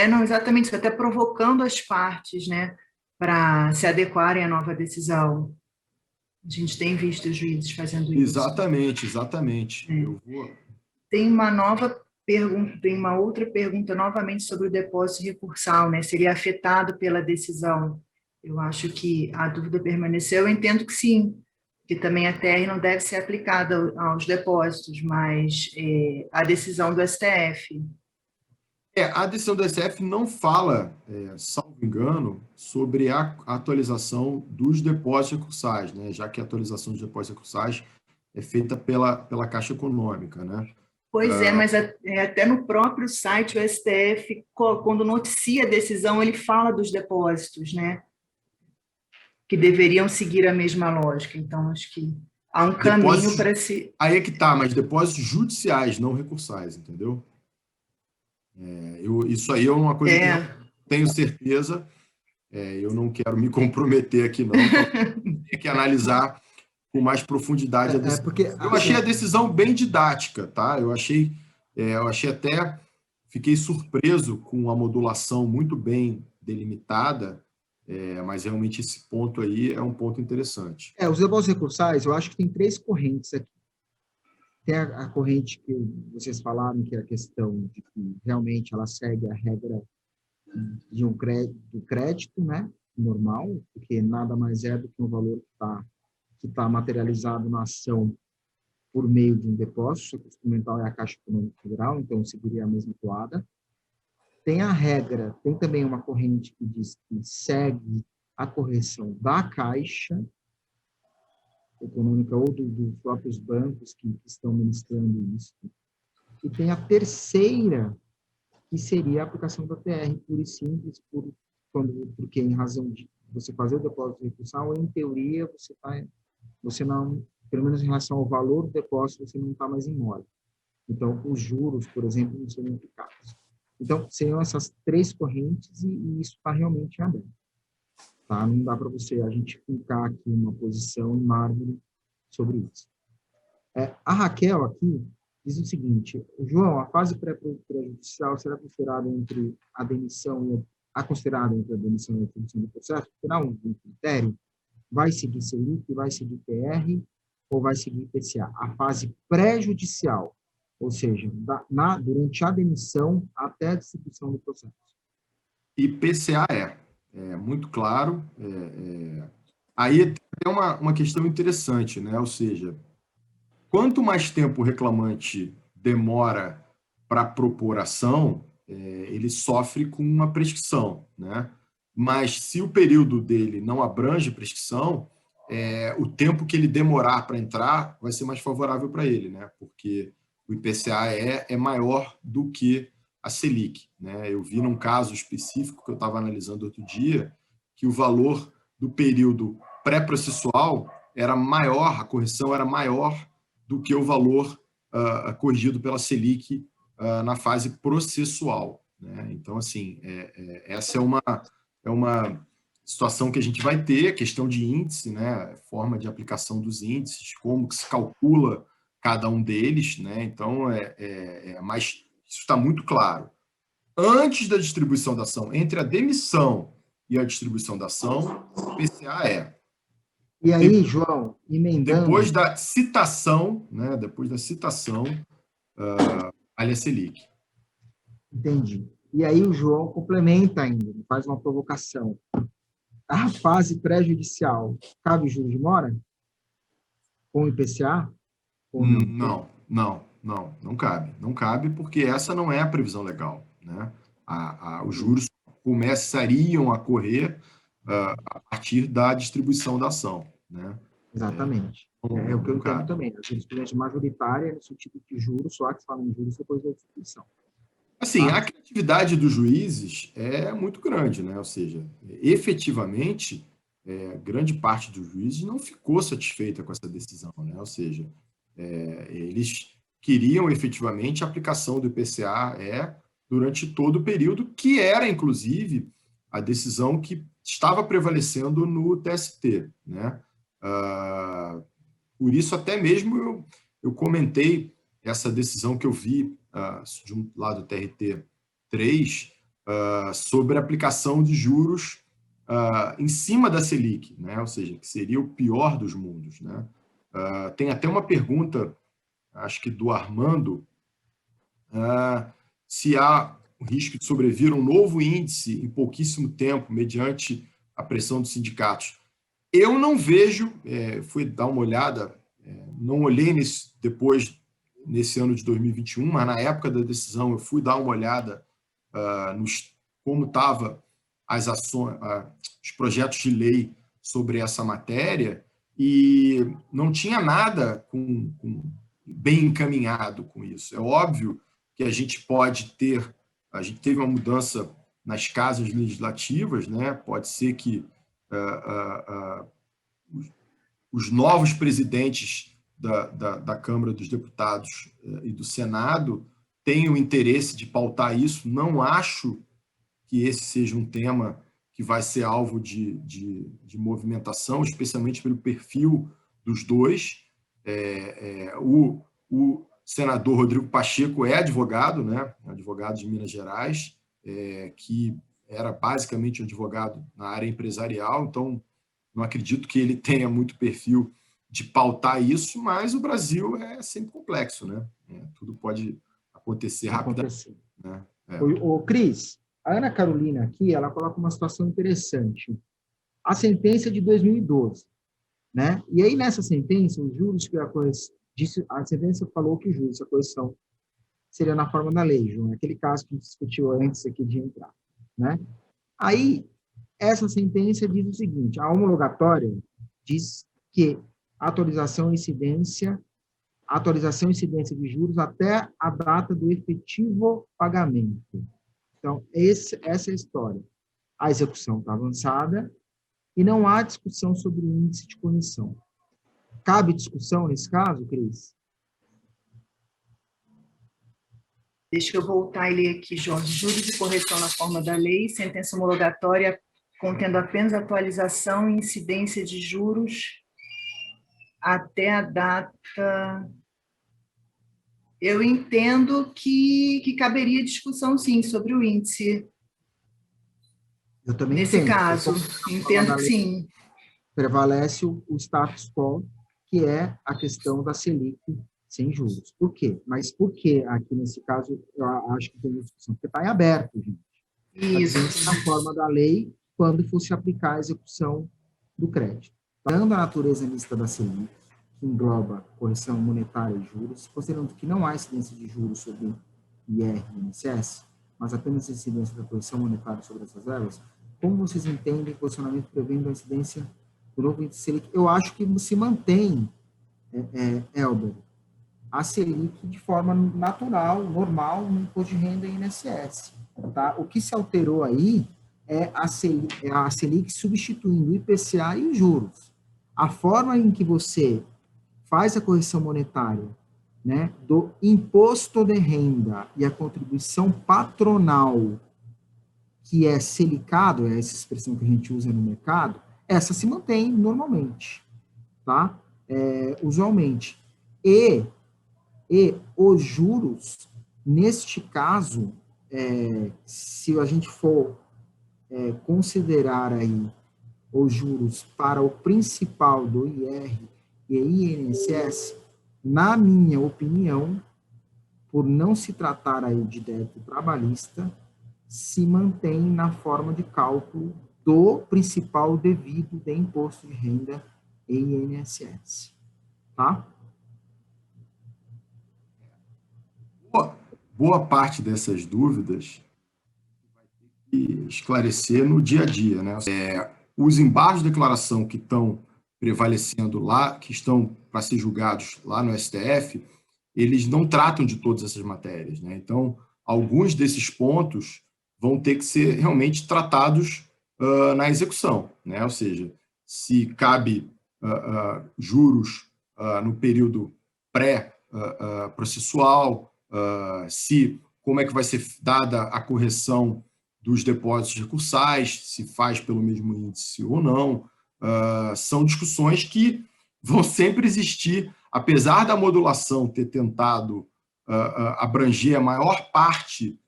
Não, exatamente isso, até provocando as partes, né, para se adequarem à nova decisão. A gente tem visto os juízes fazendo isso. Exatamente, exatamente. Eu vou... Tem uma nova pergunta, tem uma outra pergunta novamente sobre o depósito recursal, né? Seria afetado pela decisão? Eu acho que a dúvida permaneceu. Eu entendo que sim, que também a TR não deve ser aplicada aos depósitos, mas a decisão do STF. A decisão do STF não fala, salvo engano, sobre a atualização dos depósitos recursais, né? Já que a atualização dos depósitos recursais é feita pela Caixa Econômica, né? Pois mas até no próprio site o STF, quando noticia a decisão, ele fala dos depósitos, né? Que deveriam seguir a mesma lógica. Então, acho que há um caminho para se... Aí é que tá, mas depósitos judiciais, não recursais, entendeu? Isso aí é uma coisa que eu não tenho certeza, eu não quero me comprometer aqui, não, então tem que analisar com mais profundidade a decisão. Eu achei a decisão bem didática, tá? Eu achei até, fiquei surpreso com a modulação muito bem delimitada, mas realmente esse ponto aí é um ponto interessante. Os depósitos recursais, eu acho que tem 3 correntes aqui. Tem a corrente que vocês falaram, que é a questão de que realmente ela segue a regra de do crédito, né, normal, porque nada mais é do que um valor que tá materializado na ação por meio de um depósito, o instrumental é a Caixa Econômica Federal, então seguiria a mesma toada. Tem a regra, tem também uma corrente que diz que segue a correção da Caixa Econômica ou dos próprios bancos que estão ministrando isso. E tem a terceira, que seria a aplicação da TR, pura e simples, porque em razão de você fazer o depósito recursal, em teoria, você não, pelo menos em relação ao valor do depósito, você não está mais em mora. Então, os juros, por exemplo, não seriam aplicados. Então, seriam essas 3 correntes e isso está realmente aberto. Tá? Não dá para a gente ficar aqui uma posição em mármore sobre isso. A Raquel aqui diz o seguinte: João, a fase pré-judicial será considerada entre a demissão considerada entre a demissão e a atribuição do processo? Terá um critério? Vai seguir Selic, vai seguir PR ou vai seguir IPCA? A fase pré-judicial, ou seja, durante a demissão até a distribuição do processo. IPCA é muito claro. Aí tem uma questão interessante, né? Ou seja, quanto mais tempo o reclamante demora para propor ação, ele sofre com uma prescrição, né? Mas se o período dele não abrange prescrição, o tempo que ele demorar para entrar vai ser mais favorável para ele, né? Porque o IPCA é maior do que a Selic, né? Eu vi num caso específico que eu estava analisando outro dia, que o valor do período pré-processual era maior, a correção era maior do que o valor corrigido pela Selic na fase processual, né? Então, assim, essa é uma situação que a gente vai ter, questão de índice, né? Forma de aplicação dos índices, como que se calcula cada um deles, né? Então, mas isso está muito claro. Antes da distribuição da ação, entre a demissão e a distribuição da ação, o IPCA E aí, João, emendando... Depois da citação, né? Depois da citação, a Selic. Entendi. E aí o João complementa ainda, faz uma provocação. A fase pré-judicial, cabe juros de mora? Com IPCA? Ou não? Não cabe. Não cabe porque essa não é a previsão legal, né? Os juros começariam a correr a partir da distribuição da ação, né? Exatamente. É o que eu entendo também. A jurisprudência majoritária no sentido de juros, só que fala em juros depois da distribuição. Assim, a criatividade dos juízes é muito grande, né? Ou seja, efetivamente, grande parte dos juízes não ficou satisfeita com essa decisão, né? Ou seja, eles queriam efetivamente a aplicação do IPCA durante todo o período, que era, inclusive, a decisão que estava prevalecendo no TST, né? Por isso, até mesmo, eu comentei essa decisão que eu vi de um lado do TRT 3, sobre a aplicação de juros em cima da Selic, né? Ou seja, que seria o pior dos mundos, né? Tem até uma pergunta, acho que do Armando, se há o risco de sobrevir um novo índice em pouquíssimo tempo, mediante a pressão dos sindicatos. Eu não vejo, fui dar uma olhada, não olhei depois, nesse ano de 2021, mas na época da decisão eu fui dar uma olhada como estavam as ações, os projetos de lei sobre essa matéria, e não tinha nada bem encaminhado com isso. É óbvio que a gente teve uma mudança nas casas legislativas, né? Pode ser que os novos presidentes da Câmara dos Deputados e do Senado tenham interesse de pautar isso. Não acho que esse seja um tema que vai ser alvo de movimentação, especialmente pelo perfil dos dois. O senador Rodrigo Pacheco é advogado, né? Advogado de Minas Gerais, que era basicamente um advogado na área empresarial, então não acredito que ele tenha muito perfil de pautar isso, mas o Brasil é sempre complexo, né? Tudo pode acontecer rapidamente. Né? Cris, a Ana Carolina aqui, ela coloca uma situação interessante. A sentença de 2012, né? E aí, nessa sentença, os juros que a sentença falou que os juros, a correção, seria na forma da lei, João, aquele caso que a gente discutiu antes aqui de entrar, né? Aí, essa sentença diz o seguinte: a homologatória diz que atualização e incidência de juros até a data do efetivo pagamento. Então, essa é a história. A execução está avançada e não há discussão sobre o índice de correção. Cabe discussão nesse caso, Cris? Deixa eu voltar e ler aqui, Jorge. Juros de correção na forma da lei, sentença homologatória contendo apenas atualização e incidência de juros até a data... Eu entendo que caberia discussão, sim, sobre o índice. Eu também nesse entendo. caso, entendo que sim. Prevalece o status quo, que é a questão da Selic sem juros. Por quê? Mas por que aqui, nesse caso, eu acho que tem discussão? Porque está em aberto, gente. Isso. Na forma da lei, quando fosse aplicar a execução do crédito. Dando a natureza mista da Selic, que engloba correção monetária e juros, considerando que não há incidência de juros sobre IR e INSS, mas apenas incidência da correção monetária sobre essas verbas, como vocês entendem o posicionamento prevendo a incidência do novo índice Selic? Eu acho que se mantém, Elber, a Selic de forma natural, normal, no imposto de renda e INSS. Tá? O que se alterou aí é a Selic substituindo o IPCA e os juros. A forma em que você faz a correção monetária, né, do imposto de renda e a contribuição patronal, que é selicado, é essa expressão que a gente usa no mercado, essa se mantém normalmente, tá? Usualmente. E os juros, neste caso, se a gente for considerar aí os juros para o principal do IR e INSS, na minha opinião, por não se tratar aí de débito trabalhista, se mantém na forma de cálculo do principal devido de imposto de renda e INSS. Tá? Boa parte dessas dúvidas vai ter que esclarecer no dia a dia, né? Os embargos de declaração que estão prevalecendo lá, que estão para ser julgados lá no STF, eles não tratam de todas essas matérias, né? Então, alguns desses pontos vão ter que ser realmente tratados na execução, né? Ou seja, se cabe juros no período pré-processual, como é que vai ser dada a correção dos depósitos recursais, se faz pelo mesmo índice ou não. São discussões que vão sempre existir, apesar da modulação ter tentado abranger a maior parte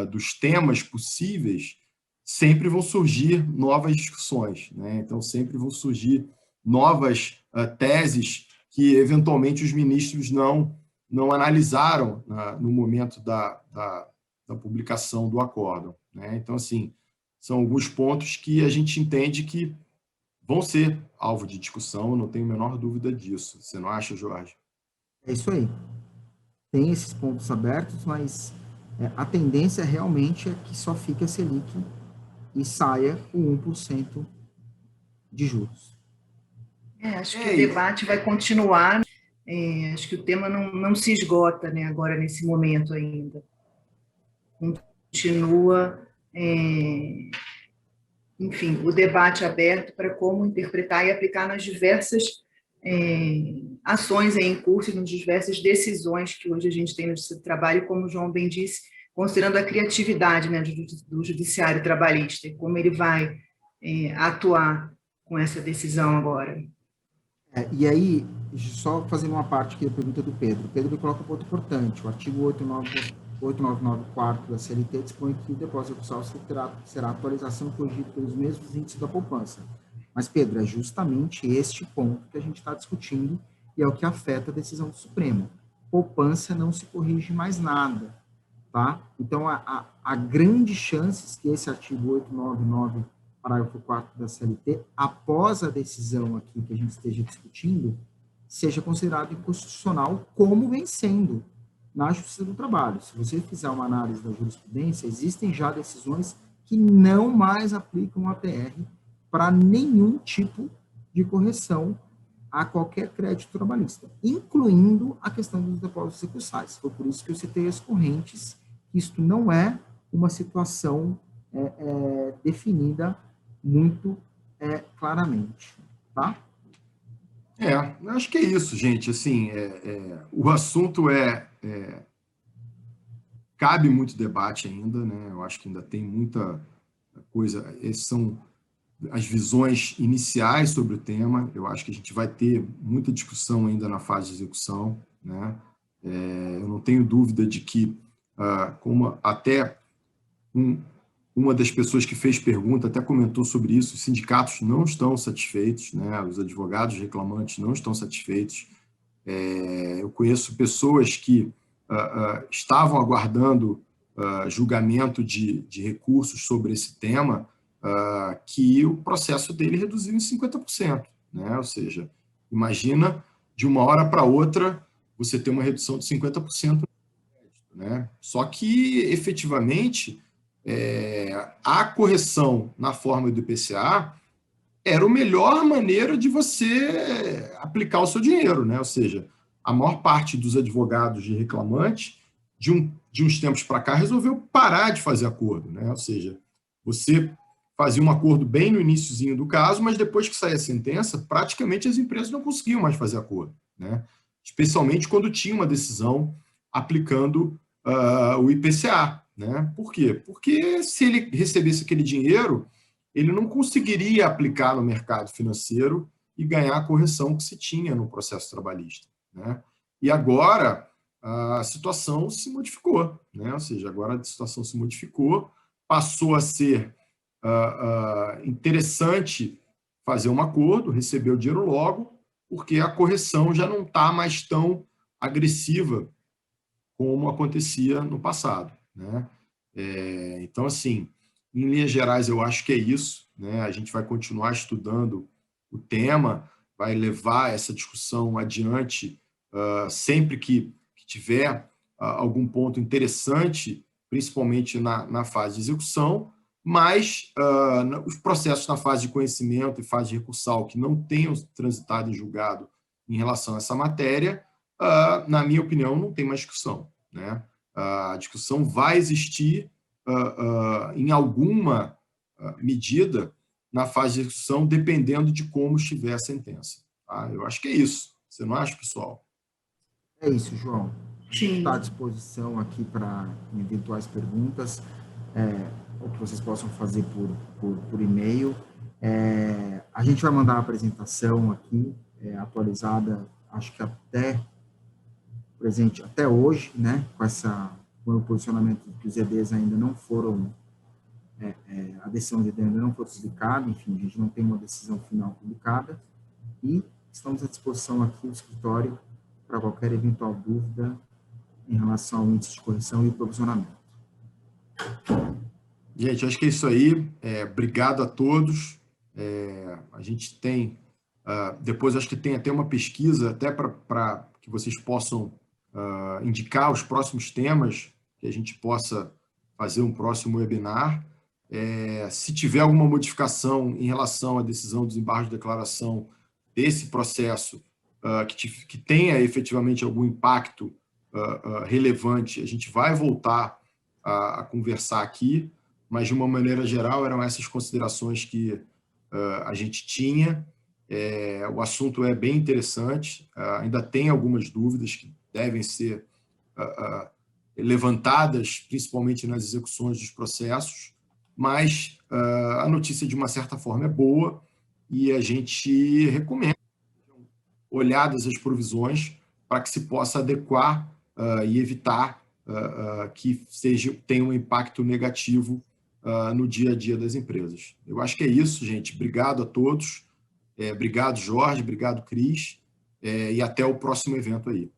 dos temas possíveis, sempre vão surgir novas discussões, né? Então, sempre vão surgir novas teses que, eventualmente, os ministros não analisaram no momento da publicação do acórdão, né? Então, assim, são alguns pontos que a gente entende que vão ser alvo de discussão, não tenho a menor dúvida disso. Você não acha, Jorge? É isso aí. Tem esses pontos abertos, mas a tendência realmente é que só fique a Selic e saia o 1% de juros. Acho que o debate vai continuar. Acho que o tema não se esgota, né, agora nesse momento ainda. Continua, enfim, o debate aberto para como interpretar e aplicar nas diversas ações em curso e nas diversas decisões que hoje a gente tem no trabalho, como o João bem disse, considerando a criatividade, né, do judiciário trabalhista e como ele vai atuar com essa decisão agora. E aí, só fazendo uma parte aqui da pergunta do Pedro. O Pedro coloca um ponto importante. O artigo 899 da CLT dispõe que o depósito recursal será atualização corrigida pelos mesmos índices da poupança. Mas, Pedro, é justamente este ponto que a gente está discutindo e é o que afeta a decisão do Supremo. Poupança não se corrige mais nada, tá? Então, há grandes chances que esse artigo 899, parágrafo 4 da CLT, após a decisão aqui que a gente esteja discutindo, seja considerado inconstitucional, como vem sendo na Justiça do Trabalho. Se você fizer uma análise da jurisprudência, existem já decisões que não mais aplicam a APR para nenhum tipo de correção a qualquer crédito trabalhista, incluindo a questão dos depósitos recursais. Foi por isso que eu citei as correntes. Isto não é uma situação definida muito claramente, tá? Acho que é isso, gente. Assim, o assunto cabe muito debate ainda, né? Eu acho que ainda tem muita coisa. Essas são as visões iniciais sobre o tema. Eu acho que a gente vai ter muita discussão ainda na fase de execução, né? Eu não tenho dúvida de que, como até uma das pessoas que fez pergunta até comentou sobre isso, os sindicatos não estão satisfeitos, né? Os advogados reclamantes não estão satisfeitos. Eu conheço pessoas que estavam aguardando julgamento de recursos sobre esse tema, que o processo dele reduziu em 50%, né? Ou seja, imagina de uma hora para outra você ter uma redução de 50%, né? Só que, efetivamente, a correção na forma do IPCA era a melhor maneira de você aplicar o seu dinheiro, né? Ou seja, a maior parte dos advogados de reclamante, de uns tempos para cá, resolveu parar de fazer acordo, né? Ou seja, você fazia um acordo bem no iniciozinho do caso, mas depois que saía a sentença, praticamente as empresas não conseguiam mais fazer acordo, né? Especialmente quando tinha uma decisão aplicando o IPCA, né? Por quê? Porque se ele recebesse aquele dinheiro, ele não conseguiria aplicar no mercado financeiro e ganhar a correção que se tinha no processo trabalhista, né? E agora a situação se modificou, né? Ou seja, agora a situação se modificou, passou a ser interessante fazer um acordo, receber o dinheiro logo, porque a correção já não está mais tão agressiva como acontecia no passado, né? Então, assim, em linhas gerais, eu acho que é isso, né? A gente vai continuar estudando o tema, vai levar essa discussão adiante sempre que tiver algum ponto interessante, principalmente na fase de execução, mas os processos na fase de conhecimento e fase de recursal que não tenham transitado em julgado em relação a essa matéria, na minha opinião, não tem mais discussão, né? A discussão vai existir em alguma medida na fase de execução, dependendo de como estiver a sentença. Tá? Eu acho que é isso. Você não acha, pessoal? É isso, João. Sim. Está à disposição aqui para eventuais perguntas, ou que vocês possam fazer por e-mail. A gente vai mandar a apresentação aqui, atualizada, acho que até hoje, né, com essa o posicionamento que os EDs ainda não foram, a decisão de ED ainda não foi publicada, enfim, a gente não tem uma decisão final publicada, e estamos à disposição aqui do escritório para qualquer eventual dúvida em relação ao índice de correção e provisionamento. Gente, acho que é isso aí. Obrigado a todos. A gente tem, depois acho que tem até uma pesquisa, até para que vocês possam indicar os próximos temas, que a gente possa fazer um próximo webinar. Se tiver alguma modificação em relação à decisão do desembargo de declaração desse processo, que tenha efetivamente algum impacto relevante, a gente vai voltar a conversar aqui, mas de uma maneira geral eram essas considerações que a gente tinha. O assunto é bem interessante, ainda tem algumas dúvidas que devem ser levantadas, principalmente nas execuções dos processos, mas a notícia, de uma certa forma, é boa e a gente recomenda olhadas as provisões para que se possa adequar e evitar que tenha um impacto negativo no dia a dia das empresas. Eu acho que é isso, gente. Obrigado a todos. Obrigado, Jorge. Obrigado, Cris. E até o próximo evento aí.